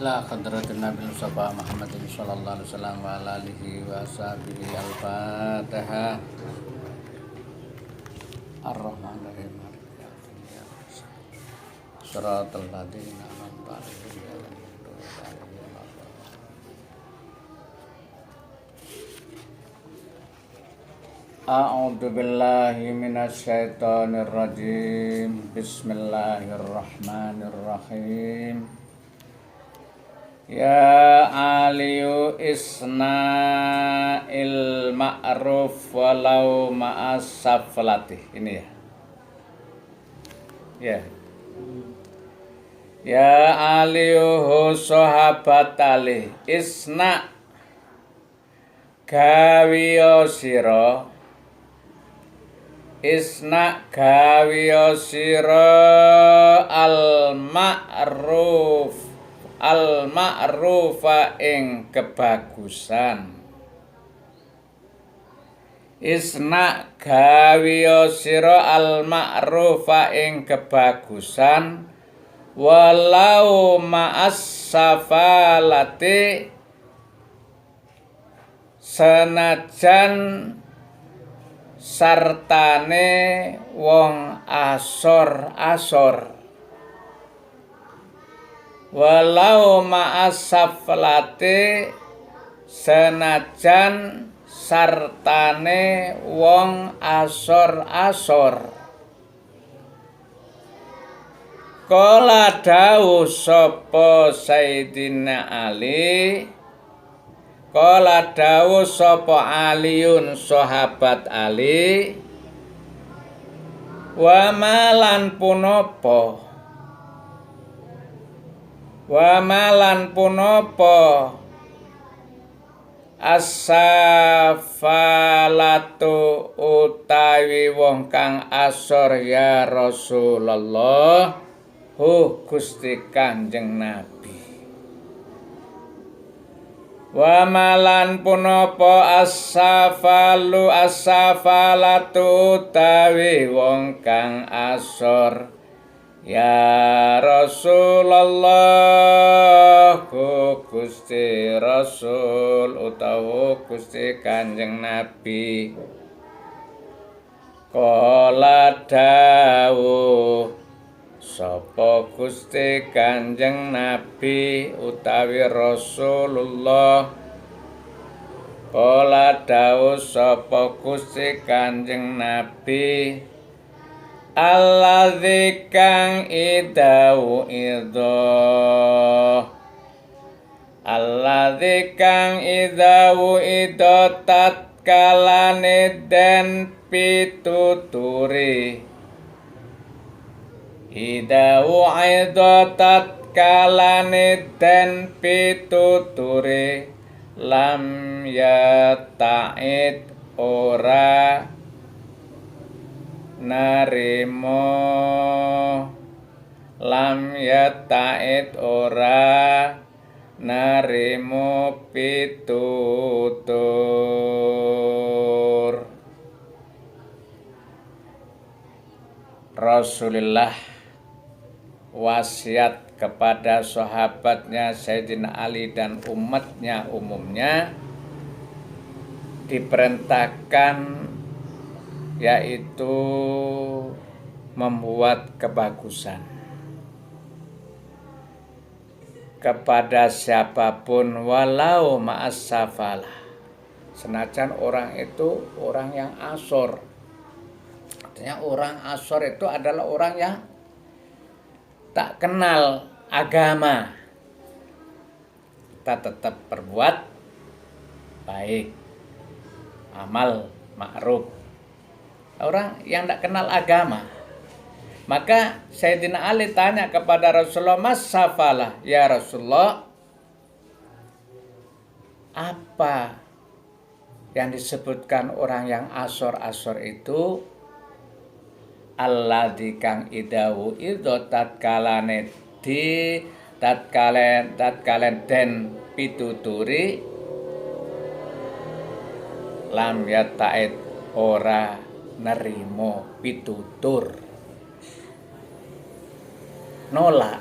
ila hadratin Nabi Mustafa Muhammadin sallallahu alaihi wasallam wa ala alihi wa sahbihi al-Fatihah. Ar-Rahmanir-Rahim. Shiratal ladzina an'amta 'alaihim. A'udzu billahi minasy syaithanir rajim. Bismillahirrahmanirrahim. Ya aliyu isna'il ma'ruf walau ma'as saflatih. Ini ya. Ya. Ya aliyu sahabat ali isna gawiyo sira isna gawiyo sira al ma'rufa ing kebagusan. Isna gawiyo sira al ma'rufa ing kebagusan walau ma'as safalati senajan sartane wong asor-asor. Walau ma'as saflati senajan sartane wong asor-asor. Kala dawuh sapa Sayyidina Ali, kala dawuh sapa Aliun sahabat Ali, wa malan punapa as-safalatu utawi wong kang asor ya Rasulullah, Gusti Kanjeng Nabi. Wa malan punapa as-safalatu utawi wong kang asor ya Rasulullah, Gusti Rasul utawa Gusti Kanjeng Nabi. Kala dawuh sapa Gusti Kanjeng Nabi utawi Rasulullah, kala dawuh sapa Gusti Kanjeng Nabi, alladzi kang idawu ido tatkalane den pituturi. Idawu ido tatkalane den pituturi lam yata'id ora narimo, lam yata'id ora narimo pitutur. Rasulullah wasiat kepada sahabatnya Sayyidina Ali dan umatnya umumnya diperintahkan yaitu membuat kebagusan kepada siapapun walau ma'as safalah, senajan orang itu orang yang asor. Artinya orang asor itu adalah orang yang tak kenal agama. Kita tetap berbuat baik, amal ma'ruf. Orang yang tak kenal agama. Maka Sayyidina Ali tanya kepada Rasulullah, mas safalah ya Rasulullah, apa yang disebutkan orang yang asor-asor itu? Alladzi kang idawu ido tatkalane den pituturi lam yata'id ora nerimo pitutur. Nolak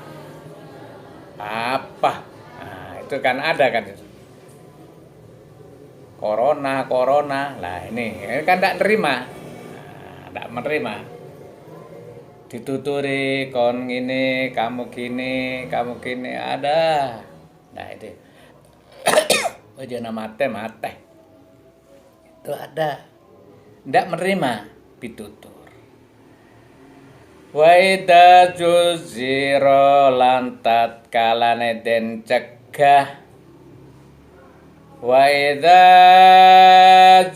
apa itu kan ada kan corona lah ini kan tidak nerima, tidak menerima, dituturi kon gini kamu gini ada, nah itu wajana mate itu ada, tidak menerima pitutur. Wa idza juzira lantat kalane den cegah. Wa idza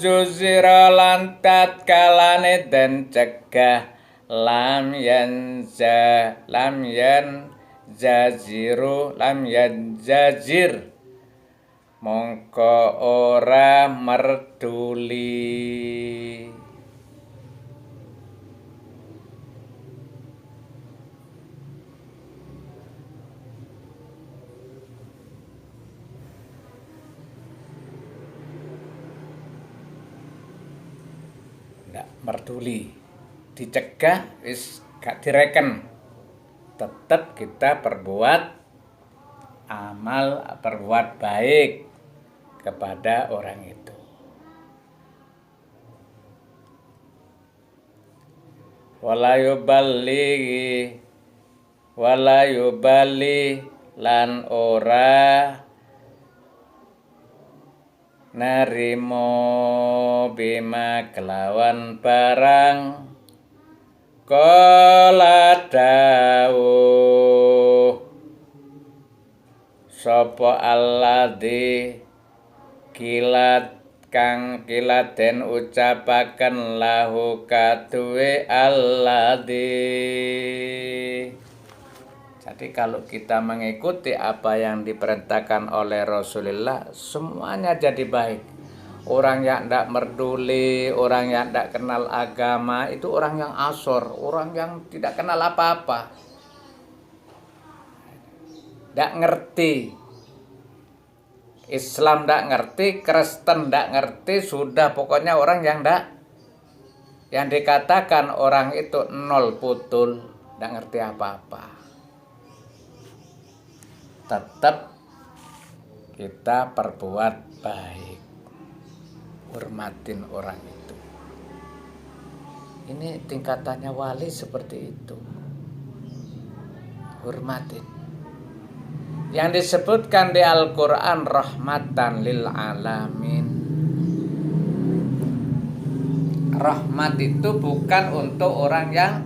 juzira lantat kalane den cegah lam yanjazir mongko ora merduli. Ndak merduli, dicegah wis gak direken, tetap kita berbuat amal, berbuat baik kepada orang itu. Wala yubali lan ora narimo bima kelawan barang kala dawuh sapa alladzi kang kiladen ucapaken lahu kaduwe alladzi. Jadi kalau kita mengikuti apa yang diperintahkan oleh Rasulullah, semuanya jadi baik. Orang yang tidak merduli, orang yang tidak kenal agama, itu orang yang asor, orang yang tidak kenal apa-apa. Tidak ngerti. Islam tidak ngerti, Kristen tidak ngerti, sudah pokoknya orang yang tidak. Yang dikatakan orang itu nol putul, tidak ngerti apa-apa. Tetap kita perbuat baik, hormatin orang itu. Ini tingkatannya wali seperti itu, hormatin. Yang disebutkan di Al-Quran rahmatan lil alamin. Rahmat itu bukan untuk orang yang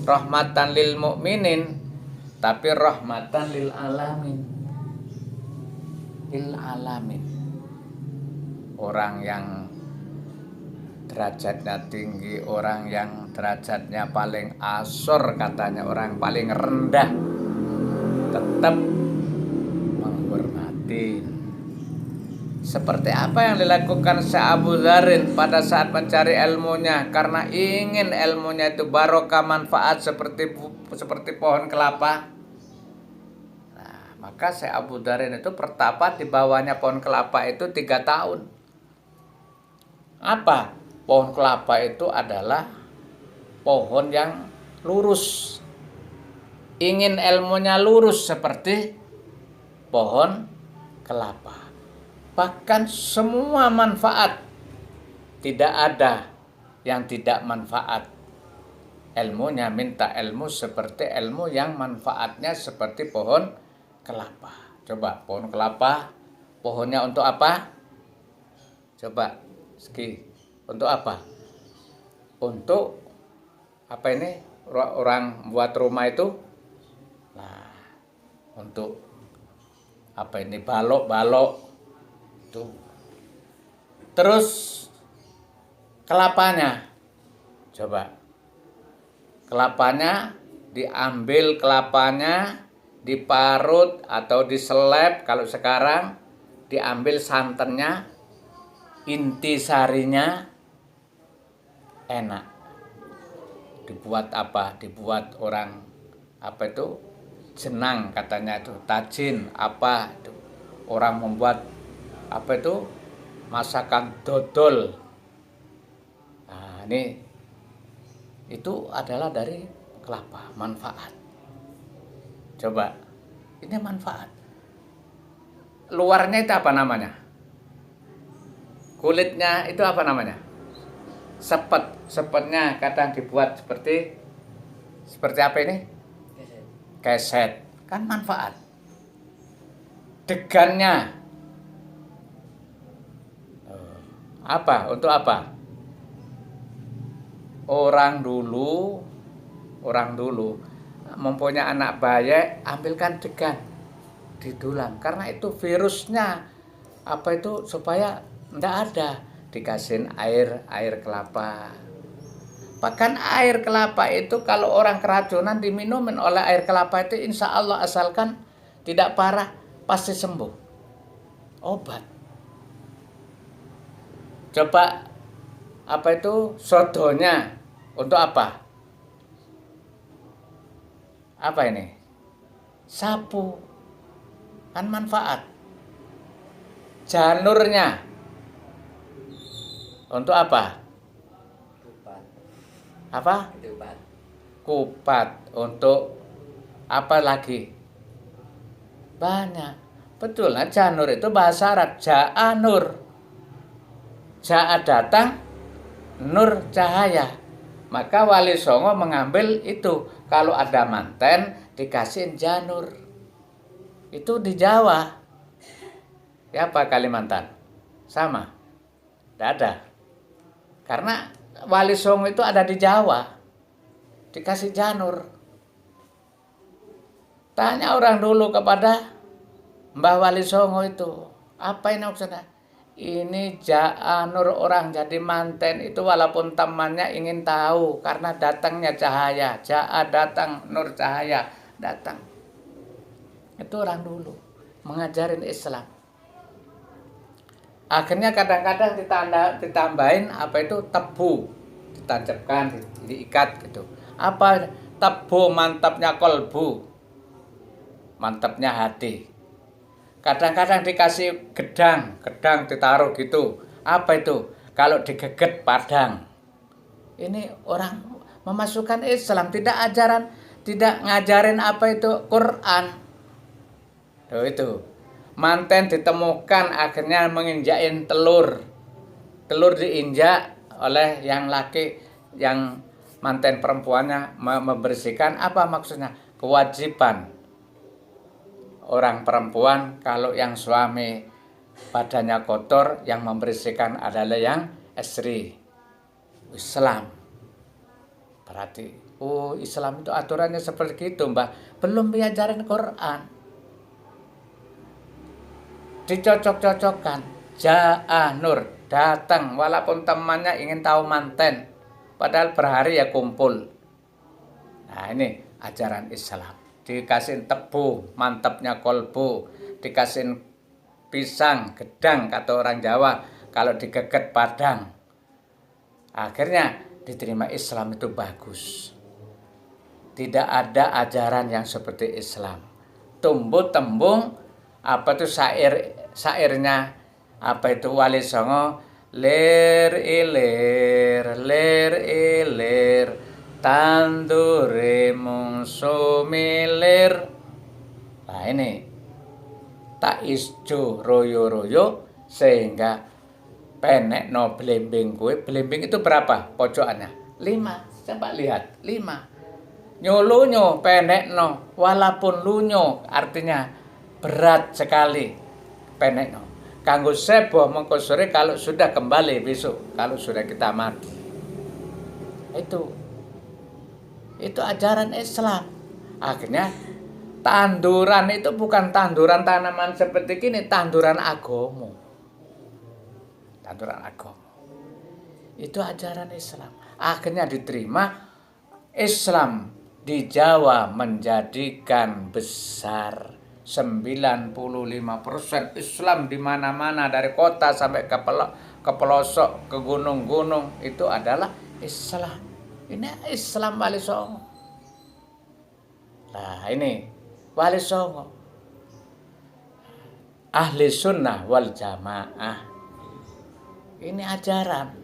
rahmatan lil mukminin, tapi rahmatan lil alamin. Lil alamin. Orang yang derajatnya tinggi, orang yang derajatnya paling asor katanya, orang paling rendah, tetap menghormati. Seperti apa yang dilakukan Syekh Abu Dzarin pada saat mencari ilmunya, karena ingin ilmunya itu barokah manfaat seperti pohon kelapa. Nah, maka Syekh Abu Dzarin itu pertapa di bawahnya pohon kelapa itu 3 tahun. Apa? Pohon kelapa itu adalah pohon yang lurus. Ingin ilmunya lurus seperti pohon kelapa. Bahkan semua manfaat, tidak ada yang tidak manfaat. Ilmunya minta ilmu seperti ilmu yang manfaatnya seperti pohon kelapa. Coba pohon kelapa, pohonnya untuk apa? Coba, Ski, untuk apa? Untuk apa ini? Orang buat rumah itu, nah, untuk apa ini? Balok. Tuh. Terus kelapanya, coba kelapanya diambil, kelapanya diparut atau diselep. Kalau sekarang diambil santannya, inti sarinya, enak. Dibuat apa? Dibuat orang apa itu? Jenang katanya itu, tajin apa itu. Orang membuat apa itu, masakan dodol. Nah, ini itu adalah dari kelapa, manfaat. Coba, ini manfaat. luarnya itu apa namanya? Kulitnya itu apa namanya? Sepet. Sepetnya kadang dibuat seperti apa ini? Keset. Kan manfaat. Degannya apa? Untuk apa? Orang dulu mempunyai anak bayi, ambilkan degan, didulang. Karena itu virusnya apa itu supaya enggak ada, dikasihin air kelapa. Bahkan air kelapa itu kalau orang keracunan diminumin oleh air kelapa itu insya Allah asalkan tidak parah pasti sembuh. Obat. Coba apa itu sodonya untuk apa? Apa ini? Sapu. Kan manfaat. Janurnya untuk apa? Kupat. Apa? Kupat. Kupat. Untuk apa lagi? Banyak. Betul lah, janur itu bahasa Arab. Ja'a nur. Ja'a datang, nur cahaya. Maka Wali Songo mengambil itu. Kalau ada manten dikasihin janur. Itu di Jawa. Ya apa Kalimantan? Sama. Tidak ada. Karena Wali Songo itu ada di Jawa. Dikasih janur. Tanya orang dulu kepada Mbah Wali Songo itu. Apa ini maksudnya? Ini Jaanur, orang jadi manten itu walaupun temannya ingin tahu karena datangnya cahaya. Ja'a datang, nur cahaya datang. Itu orang dulu mengajarin Islam. Akhirnya kadang-kadang ditambahin apa itu tebu, ditancapkan, diikat gitu. Apa tebu mantapnya kolbu, mantapnya hati. Kadang-kadang dikasih gedang ditaruh gitu. Apa itu? Kalau digeget padang. Ini orang memasukkan Islam, tidak ngajarin apa itu Quran. Tuh itu. Manten ditemukan akhirnya menginjakin telur. Telur diinjak oleh yang laki, yang manten perempuannya membersihkan. Apa maksudnya? Kewajiban orang perempuan kalau yang suami badannya kotor, yang membersihkan adalah yang istri. Islam. Berarti, Islam itu aturannya seperti itu, Mbah. Belum diajarin Quran. Dicocok-cocokkan. Ja'a nur, datang walaupun temannya ingin tahu manten. Padahal berhari ya kumpul. Nah, ini ajaran Islam. Dikasihin tebu, mantapnya kolbu, dikasihin pisang, gedang kata orang Jawa, kalau digeget padang. Akhirnya diterima Islam itu bagus. Tidak ada ajaran yang seperti Islam. Tumbuh tembung apa itu syairnya apa itu Wali Songo, lir ilir tandure mung sumilir. Nah ini tak isjo royo-royo sehingga penek no belimbing kue. Belimbing itu berapa pojokannya? 5. Coba lihat 5. Nyolunyo penek no, walaupun lunyo artinya berat sekali penek no. Kanggo sebo mengko sore kalau sudah kembali besok, kalau sudah kita mati. Itu ajaran Islam. Akhirnya tanduran itu bukan tanduran tanaman seperti ini, tanduran agama. Tanduran agama. Itu ajaran Islam. Akhirnya diterima Islam di Jawa menjadikan besar. 95% Islam di mana-mana, dari kota sampai ke pelosok, ke gunung-gunung, itu adalah Islam. Ini Islam Wali Songo. Nah ini Wali Songo, ahli sunnah wal jamaah. Ini ajaran.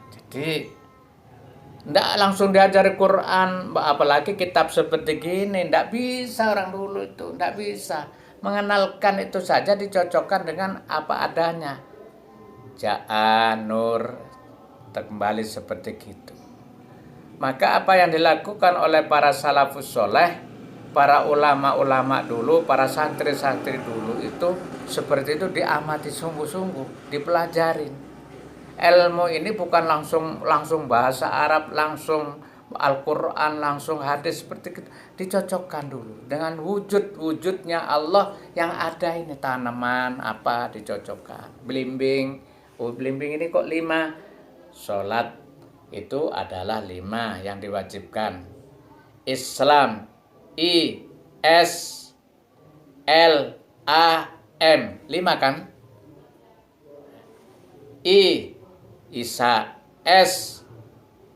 Jadi Nggak langsung diajari Quran, apalagi kitab seperti gini. Nggak bisa orang dulu itu, nggak bisa. Mengenalkan itu saja dicocokkan dengan apa adanya. Ja'a, nur, kembali seperti gitu. Maka apa yang dilakukan oleh para salafus soleh, para ulama-ulama dulu, para santri-santri dulu itu seperti itu diamati sungguh-sungguh, dipelajarin. Ilmu ini bukan langsung bahasa Arab, langsung Al-Quran, langsung hadis seperti itu. Dicocokkan dulu dengan wujudnya Allah yang ada ini, tanaman apa dicocokkan. Belimbing, belimbing ini kok 5. Sholat itu adalah 5 yang diwajibkan. Islam, ISLAM, 5 kan? Isya, S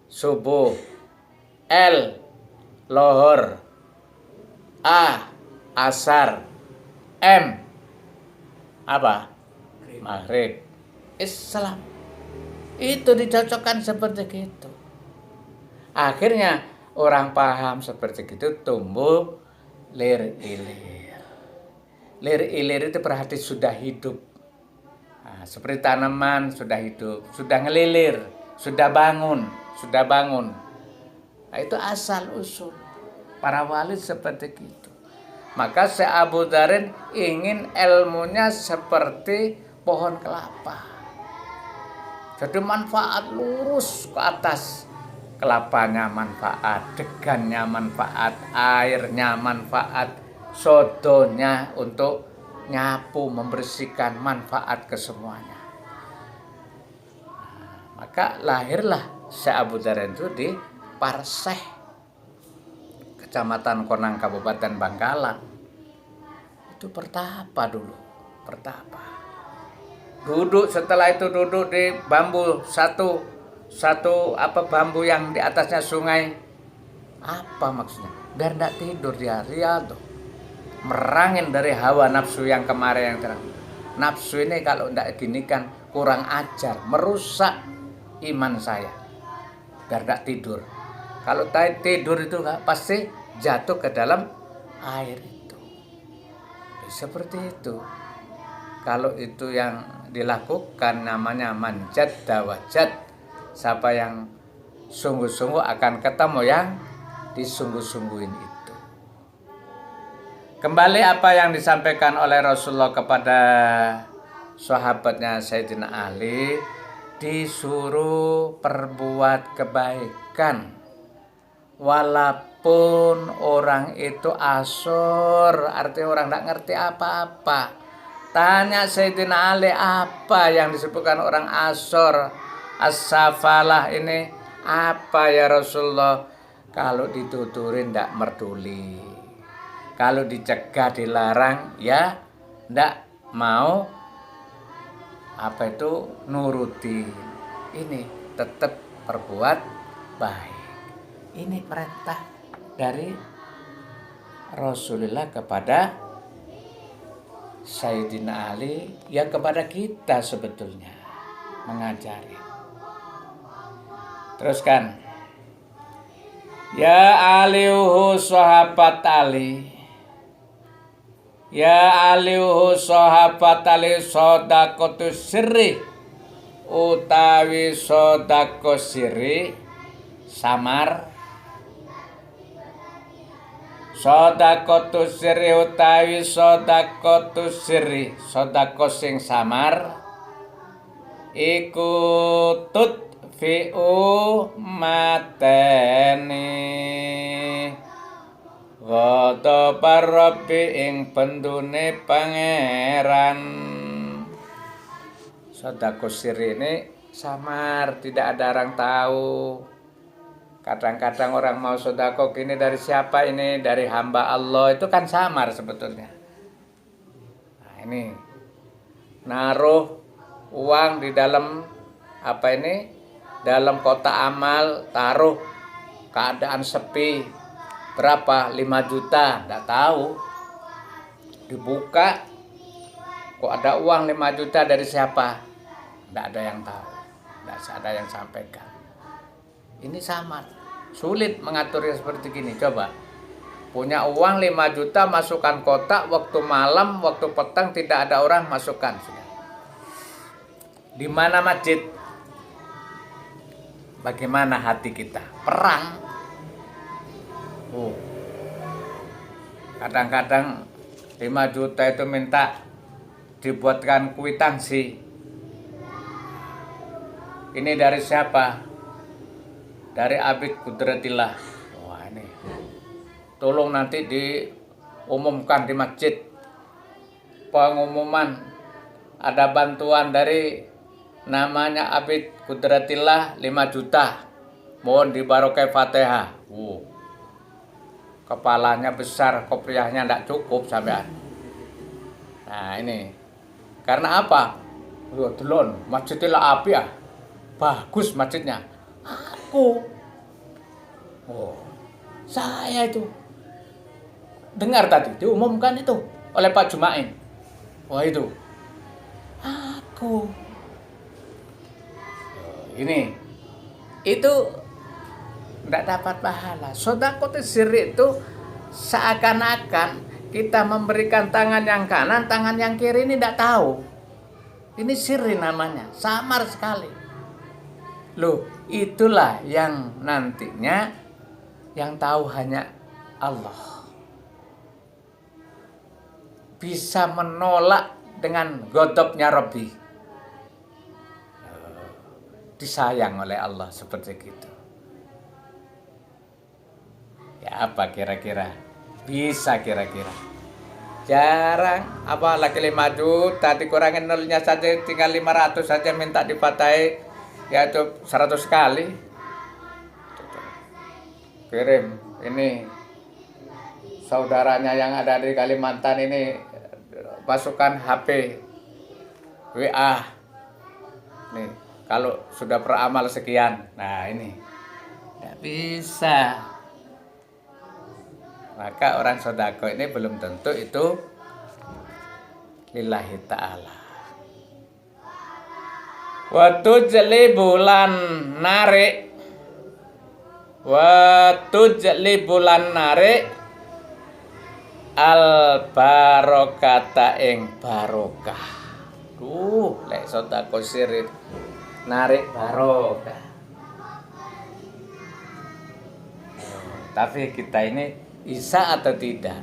subuh, L lohor, A asar, M apa? Maghrib. Islam. Itu dicocokkan seperti itu. Akhirnya orang paham seperti itu, tumbuh lir-ilir. Lir-ilir itu berarti sudah hidup. Nah, seperti tanaman sudah hidup, sudah ngelilir, sudah bangun. Nah, itu asal usul para wali seperti itu. Maka Syekh Abu Dzarin ingin ilmunya seperti pohon kelapa. Jadi manfaat lurus ke atas. Kelapanya manfaat, degannya manfaat, airnya manfaat, sodonya untuk nyapu, membersihkan, manfaat ke semuanya. Maka lahirlah Syekh Abu Dzarin itu di Parseh, Kecamatan Konang, Kabupaten Bangkalan. Itu pertapa dulu, pertapa. Setelah itu duduk di bambu satu bambu yang di atasnya sungai. Apa maksudnya? Biar tidak tidur dia tuh. Merangin dari hawa nafsu yang kemarin yang terang. Nafsu ini kalau tidak gini kan kurang ajar, merusak iman saya. Biar tidak tidur. Kalau tidur itu pasti jatuh ke dalam air itu. Seperti itu. Kalau itu yang dilakukan namanya manjat dawajat. Siapa yang sungguh-sungguh akan ketemu yang disungguh-sungguhin itu. Kembali apa yang disampaikan oleh Rasulullah kepada sahabatnya Sayyidina Ali, disuruh perbuat kebaikan walaupun orang itu asor, artinya orang tidak ngerti apa-apa. Tanya Sayyidina Ali, apa yang disebutkan orang asor, as-safalah ini apa ya Rasulullah? Kalau dituturin tidak merduli, kalau dicegah dilarang ya tidak mau nuruti. Ini tetap berbuat baik. Ini perintah dari Rasulullah kepada Sayyidina Ali, ya kepada kita sebetulnya mengajari. Teruskan. Ya aliuhu sahabat Ali. Ya aliuhu sahabat Ali sodakotus sirri, utawi sodako sirri samar. Sodakotus sirri utawi sodakotus sirri, sodako sing samar iku tutfi'u mateni ghadabar rabbi ing bendune pangeran. Sodako sirri ini samar, tidak ada orang tahu. Kadang-kadang orang mau sodako ini dari siapa ini? Dari hamba Allah, itu kan samar sebetulnya. Nah ini naruh uang di dalam dalam kotak amal, taruh keadaan sepi, berapa? 5 juta, enggak tahu. Dibuka, kok ada uang 5 juta dari siapa? Enggak ada yang tahu, enggak ada yang sampaikan. Ini sama. Sulit mengaturnya seperti gini. Coba. Punya uang 5 juta, masukkan kotak, waktu malam, waktu petang tidak ada orang, masukkan. Di mana masjid? Bagaimana hati kita? Perang. Kadang-kadang 5 juta itu minta dibuatkan kwitansi. Ini dari siapa? Dari Abid Kudratillah. Wah, ini tolong nanti diumumkan di masjid. Pengumuman ada bantuan dari namanya Abid Kudratillah 5 juta. Mohon dibarokai Fatihah. Kepalanya besar, kopiahnya tidak cukup sampean. Nah, ini. Karena apa? Delon, masjidnya api ya. Bagus masjidnya. Aku. Saya itu. Dengar tadi diumumkan itu oleh Pak Jumain. Itu. Aku. Ini. Itu tidak dapat pahala. Sedekah sirri itu seakan-akan kita memberikan tangan yang kanan, tangan yang kiri ini tidak tahu. Ini sirri namanya, samar sekali. Loh, itulah yang nantinya yang tahu hanya Allah. Bisa menolak dengan godobnya Rabbi. Disayang oleh Allah seperti itu. Ya apa kira-kira? Bisa kira-kira. Jarang, apa lagi 5 juta dikurangin nolnya saja, tinggal 500 saja minta dipatai, yaitu 100 kali. Kirim, ini saudaranya yang ada di Kalimantan ini masukkan HP WA. Nih, kalau sudah beramal sekian. Nah, ini. Tidak bisa. Maka orang sodako ini belum tentu itu lillahi ta'ala. Waktu jeli bulan narik. Waktu jeli bulan narik. Al barokata ing barokah. Lek sodako sirit narik barokah. Tapi kita ini bisa atau tidak?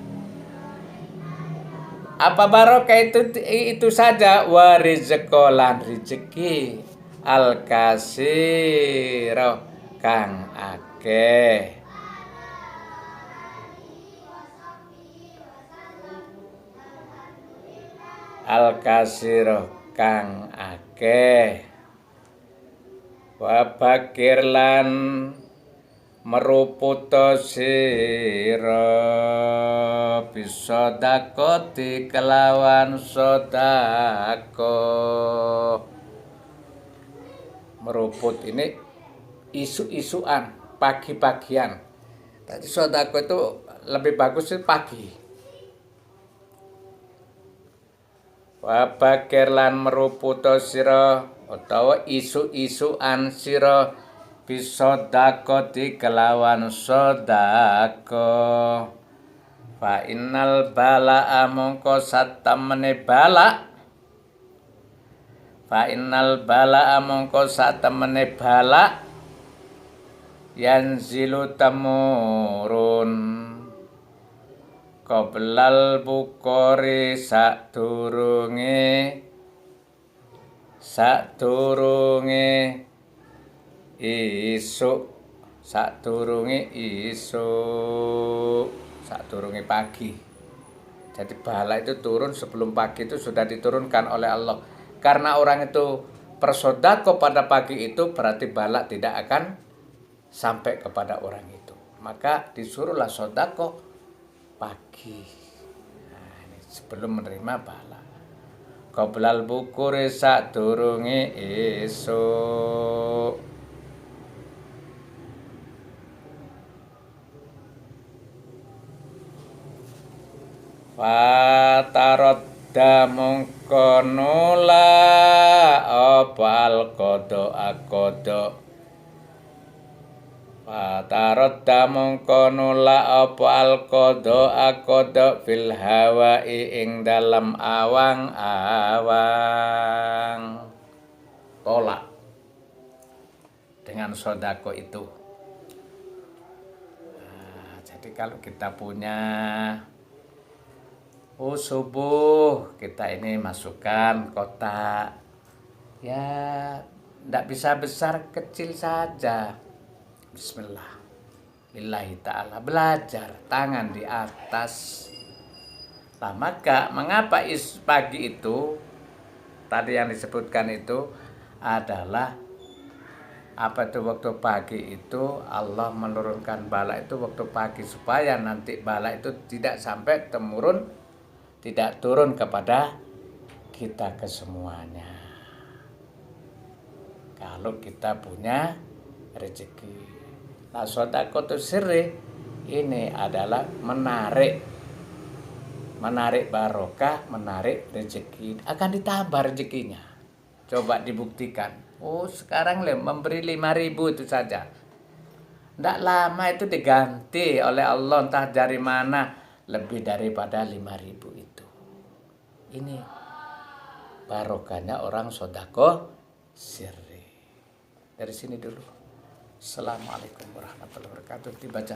Apa barokah itu saja? Wa rizqolan rezeki al kasiro kang akeh. Al kasiro kang akeh. Wa bakir lan meruputo sira bisa dakoti kelawan sodako. Meruput ini isu-isuan, pagi-pagian. Tadi sodako itu lebih bagus itu pagi. Wabakir lan meruputo sira utawa isu-isuan sira bisodakoti kelawan sodako. Fa innal bala'a mongko satemene bala. Fa innal bala'a mongko satemene bala yanzilu temurun qoblal bukori sadurunge isuk, sadurunge pagi. Jadi bala itu turun sebelum pagi, itu sudah diturunkan oleh Allah. Karena orang itu bersodako pada pagi itu, berarti bala tidak akan sampai kepada orang itu. Maka disuruhlah sodako pagi. Nah, ini sebelum menerima bala. Qoblal bukuri sadurunge isuk. Fatarodda mongko nula opal kodo akodo Fataradda mongko nolak apa al-qada fil hawai ing dalam awang-awang. Tolak dengan sodako itu. Nah, jadi kalau kita punya subuh kita ini masukkan kotak, ya tidak bisa besar, kecil saja. Bismillah, lillahi ta'ala, belajar tangan di atas. Nah, maka mengapa pagi itu tadi yang disebutkan itu adalah apa itu waktu pagi itu Allah menurunkan bala itu waktu pagi supaya nanti bala itu tidak sampai tidak turun kepada kita kesemuanya. Kalau kita punya rezeki. Nah, sedekah sirri ini adalah menarik barokah, menarik rezeki, akan ditambah rezekinya. Coba dibuktikan. Oh, sekarang memberi 5.000 itu saja. Tidak lama itu diganti oleh Allah entah dari mana lebih daripada 5.000 itu. Ini barokahnya orang sedekah sirri. Dari sini dulu. Assalamualaikum warahmatullahi wabarakatuh. Dibaca.